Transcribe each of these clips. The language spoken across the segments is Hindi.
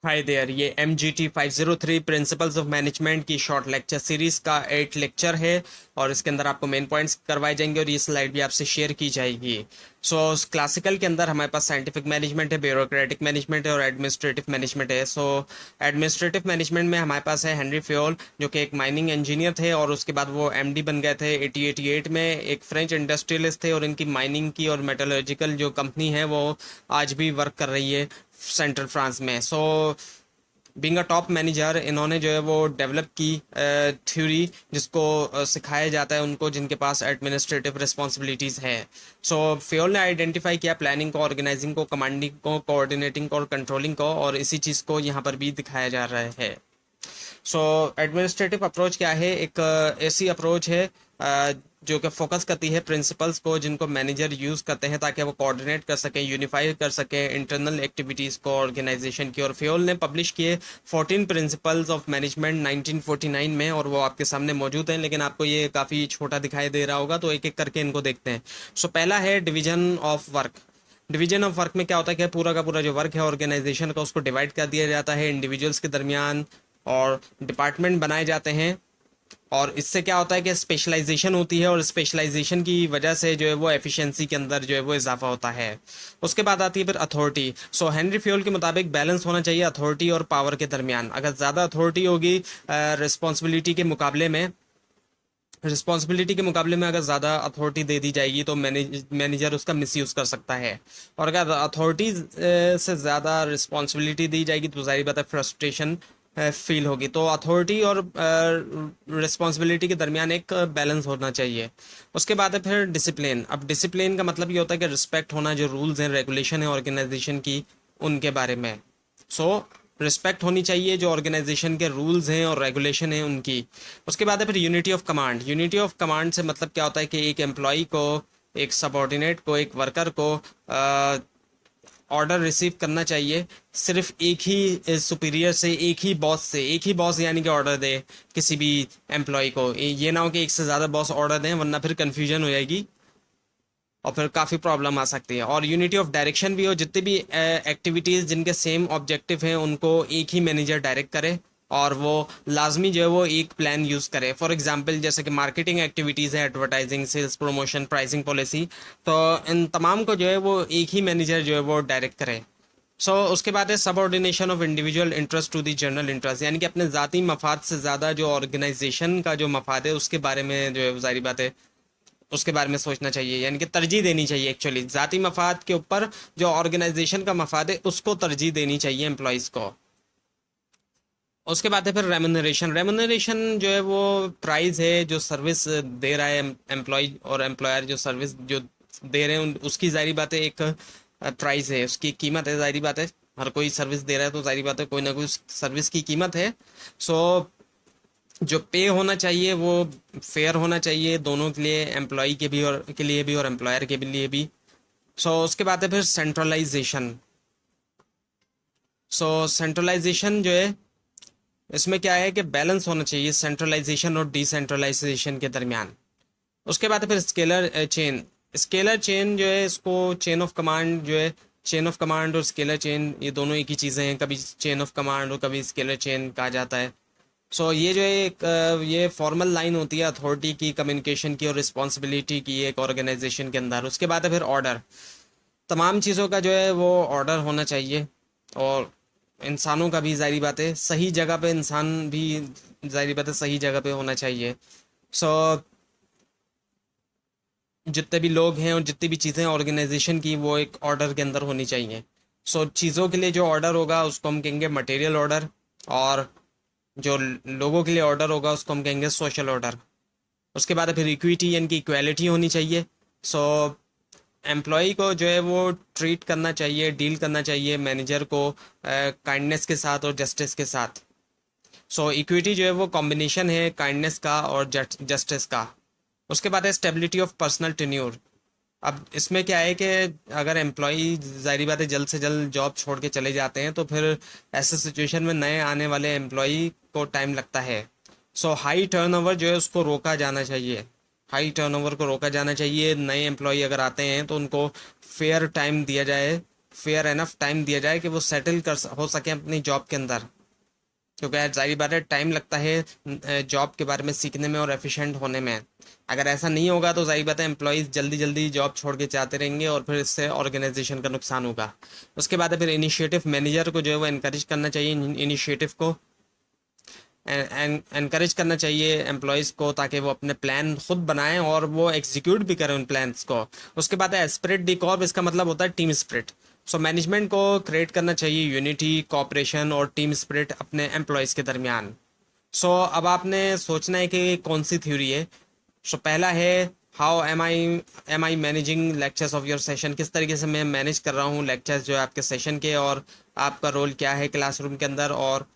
हाय देयर, ये MGT 503 प्रिंसिपल्स ऑफ मैनेजमेंट की शॉर्ट लेक्चर सीरीज का 8 लेक्चर है। और इसके अंदर आपको मेन पॉइंट्स करवाए जाएंगे और ये स्लाइड भी आपसे शेयर की जाएगी। सो क्लासिकल के अंदर हमारे पास साइंटिफिक मैनेजमेंट है, ब्यूरोक्रेटिक मैनेजमेंट है और एडमिनिस्ट्रेटिव मैनेजमेंट है। सो एडमिनिस्ट्रेटिव मैनेजमेंट में हमारे पास है हेनरी फ्योल, जो कि एक माइनिंग इंजीनियर थे और उसके बाद वो MD बन गए थे 1888 में। एक फ्रेंच इंडस्ट्रियलिस्ट थे और इनकी माइनिंग की और मेटलर्जिकल जो कंपनी है वो आज भी वर्क कर रही है सेंट्रल फ्रांस में। So being a top manager, इन्होंने जो है वो डेवलप की थ्योरी जिसको सिखाया जाता है उनको जिनके पास एडमिनिस्ट्रेटिव रिस्पॉन्सिबिलिटीज़ है। सो फ्योल ने आइडेंटिफाई किया प्लानिंग को, ऑर्गेनाइजिंग को, कमांडिंग को, कोऑर्डिनेटिंग को और कंट्रोलिंग को, और इसी चीज़ को यहाँ पर भी दिखाया जा रहा है। सो एडमिनिस्ट्रेटिव अप्रोच क्या है? एक ऐसी अप्रोच है जो कि फोकस करती है प्रिंसिपल्स को जिनको मैनेजर यूज़ करते हैं ताकि वो कोऑर्डिनेट कर सकें, यूनिफाई कर सकें इंटरनल एक्टिविटीज़ को ऑर्गेनाइजेशन की। और फ्योल ने पब्लिश किए 14 प्रिंसिपल्स ऑफ मैनेजमेंट 1949 में, और वो आपके सामने मौजूद हैं, लेकिन आपको ये काफ़ी छोटा दिखाई दे रहा होगा, तो एक एक करके इनको देखते हैं। सो पहला है division of work. Division of work में क्या होता है कि पूरा का पूरा जो वर्क है ऑर्गेनाइजेशन का उसको डिवाइड कर दिया जाता है इंडिविजुअल्स के दरमियान, और डिपार्टमेंट बनाए जाते हैं। और इससे क्या होता है कि स्पेशलाइजेशन होती है और स्पेशलाइजेशन की वजह से जो है वो एफिशिएंसी के अंदर जो है वो इजाफा होता है। उसके बाद आती है फिर अथॉरिटी। सो हेनरी फ्योल के मुताबिक बैलेंस होना चाहिए अथॉरिटी और पावर के दरमियान। अगर ज़्यादा अथॉरिटी होगी रिस्पॉन्सिबिलिटी के मुकाबले में अगर ज़्यादा अथॉरिटी दे दी जाएगी तो मैनेजर उसका मिसयूज़ कर सकता है। और अगर अथॉरिटी से ज़्यादा रिस्पॉन्सिबिलिटी दी जाएगी तो जाहिर बात है फ्रस्ट्रेशन फील होगी। तो अथॉरिटी और रिस्पॉन्सिबिलिटी के दरमियान एक बैलेंस होना चाहिए। उसके बाद है फिर डिसिप्लिन। अब डिसिप्लिन का मतलब ये होता है कि रिस्पेक्ट होना, जो रूल्स हैं रेगुलेशन है ऑर्गेनाइजेशन की उनके बारे में। सो रिस्पेक्ट होनी चाहिए जो ऑर्गेनाइजेशन के रूल्स हैं और रेगुलेशन हैं उनकी। उसके बाद है फिर unity of command. Unity of command से मतलब क्या होता है कि एक एम्प्लॉय को, एक सबऑर्डिनेट को, एक वर्कर को ऑर्डर रिसीव करना चाहिए सिर्फ एक ही सुपीरियर से, एक ही बॉस से। एक ही बॉस यानी कि ऑर्डर दे किसी भी एम्प्लॉय को, ये ना हो कि एक से ज़्यादा बॉस ऑर्डर दें, वरना फिर कन्फ्यूजन हो जाएगी और फिर काफ़ी प्रॉब्लम आ सकती है। और यूनिटी ऑफ डायरेक्शन भी हो, जितनी भी एक्टिविटीज़ जिनके सेम ऑब्जेक्टिव हैं उनको एक ही मैनेजर डायरेक्ट करे और वो लाजमी जो है वो एक प्लान यूज़ करे। फॉर एग्जांपल जैसे कि मार्केटिंग एक्टिविटीज़ है, advertising, sales, promotion, pricing policy, तो इन तमाम को जो है वो एक ही मैनेजर जो है वो डायरेक्ट करे। उसके बाद है subordination of individual interest to the general interest, यानी कि अपने ज़ाती मफाद से ज़्यादा जो ऑर्गेनाइजेशन का जो मफाद है उसके बारे में जो है जारी बात है उसके बारे में सोचना चाहिए, यानी कि तरजीह देनी चाहिए। एक्चुअली ज़ाती मफाद के ऊपर जो ऑर्गेनाइजेशन का मफाद है उसको तरजीह देनी चाहिए एम्प्लॉयज़ को। उसके बाद है फिर रेमुनरेशन। रेमुनरेशन जो है वो प्राइस है जो सर्विस दे रहा है एम्प्लॉय, और एम्प्लॉयर जो सर्विस जो दे रहे हैं उसकी जाहिर बात है एक प्राइस है, उसकी कीमत है। जाहिर बात है हर कोई सर्विस दे रहा है तो जाहिर बात है कोई ना कोई सर्विस की कीमत है। सो जो पे होना चाहिए वो फेयर होना चाहिए दोनों के लिए, एम्प्लॉय के भी और के लिए भी और एम्प्लॉयर के भी लिए भी। उसके बाद है फिर सेंट्रलाइजेशन। सेंट्रलाइजेशन जो है इसमें क्या है कि बैलेंस होना चाहिए सेंट्रलाइजेशन और डिसेंट्रलाइजेशन के दरमियान। उसके बाद है फिर स्केलर चेन। स्केलर चेन जो है इसको चेन ऑफ कमांड जो है, चेन ऑफ कमांड और स्केलर चेन ये दोनों एक ही चीज़ें हैं, कभी चेन ऑफ कमांड और कभी स्केलर चेन कहा जाता है। ये जो है एक ये फॉर्मल लाइन होती है अथॉरिटी की, कम्युनिकेशन की और रिस्पॉन्सिबिलिटी की एक ऑर्गेनाइजेशन के अंदर। उसके बाद है फिर ऑर्डर। तमाम चीज़ों का जो है वो ऑर्डर होना चाहिए, और इंसानों का भी जाहिर बात है सही जगह पे, इंसान भी जाहिर बात है सही जगह पे होना चाहिए। सो जितने भी लोग हैं और जितनी भी चीज़ें ऑर्गेनाइजेशन की वो एक ऑर्डर के अंदर होनी चाहिए। चीज़ों के लिए जो ऑर्डर होगा उसको हम कहेंगे मटेरियल ऑर्डर, और जो लोगों के लिए ऑर्डर होगा उसको हम कहेंगे सोशल ऑर्डर। उसके बाद फिर इक्विटी यानी कि इक्वालिटी होनी चाहिए। सो एम्प्लॉय को जो है वो ट्रीट करना चाहिए, डील करना चाहिए मैनेजर को काइंडनेस के साथ और जस्टिस के साथ। इक्विटी जो है वो कॉम्बिनेशन है काइंडनेस का और जस्टिस का। उसके बाद है स्टेबिलिटी ऑफ पर्सनल टेन्योर। अब इसमें क्या है कि अगर एम्प्लॉय जाहिर बात है जल्द से जल्द जॉब छोड़ के चले जाते हैं तो फिर ऐसे सिचुएशन में नए आने वाले एम्प्लॉय को टाइम लगता है। हाई टर्नओवर जो है उसको रोका जाना चाहिए। हाई टर्नओवर को रोका जाना चाहिए। नए एम्प्लॉय अगर आते हैं तो उनको फेयर टाइम दिया जाए फेयर एनफ टाइम दिया जाए कि वो सेटल हो सके अपनी जॉब के अंदर, क्योंकि जाहिर बात है टाइम लगता है जॉब के बारे में सीखने में और एफिशिएंट होने में। अगर ऐसा नहीं होगा तो जाहिर बात है एम्प्लॉयज़ जल्दी जल्दी जॉब छोड़ के जाते रहेंगे और फिर इससे ऑर्गेनाइजेशन का नुकसान होगा। उसके बाद है फिर इनिशिएटिव मैनेजर को जो है वो इनकरेज करना चाहिए, इनिशिएटिव को एनकरेज करना चाहिए एम्प्लॉयज़ को, ताकि वो अपने प्लान खुद बनाएं और वो एग्जीक्यूट भी करें उन प्लान्स को। उसके बाद है स्पिरिट डी कॉर्प, इसका मतलब होता है टीम स्पिरिट। सो मैनेजमेंट को क्रिएट करना चाहिए यूनिटी, कोऑपरेशन और टीम स्पिरिट अपने एम्प्लॉयज़ के दरमियान। सो अब आपने सोचना है कि कौन सी थ्योरी है। सो पहला है how am I managing lectures of your session, किस तरीके से मैं मैनेज कर रहा हूँ लेक्चर्स जो है आपके सेशन के, और आपका रोल क्या है क्लासरूम के अंदर, और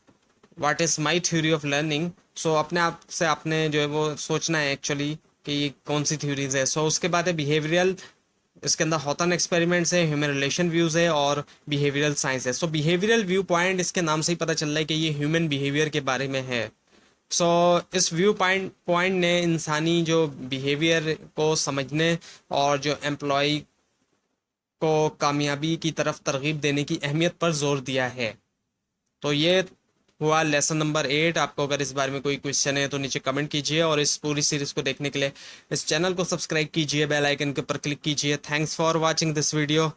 what is my theory of learning. So अपने आप से आपने जो है वो सोचना है एक्चुअली कि ये कौन सी थ्योरीज है। सो उसके बाद है बिहेवियरल, इसके अंदर हॉथन एक्सपेरिमेंट्स है, ह्यूमन रिलेशन व्यूज़ है और बिहेवियरल साइंस है। सो बिहेवियरल व्यू पॉइंट, इसके नाम से ही पता चल रहा है कि ये ह्यूमन बिहेवियर के बारे में है। सो इस व्यू पॉइंट ने इंसानी जो बिहेवियर को समझने और जो एम्प्लॉय को कामयाबी की तरफ तरगीब देने की अहमियत पर जोर दिया है। तो ये हुआ लेसन नंबर 8। आपको अगर इस बारे में कोई क्वेश्चन है तो नीचे कमेंट कीजिए, और इस पूरी सीरीज को देखने के लिए इस चैनल को सब्सक्राइब कीजिए, बेल आइकन के ऊपर क्लिक कीजिए। Thanks for watching this video.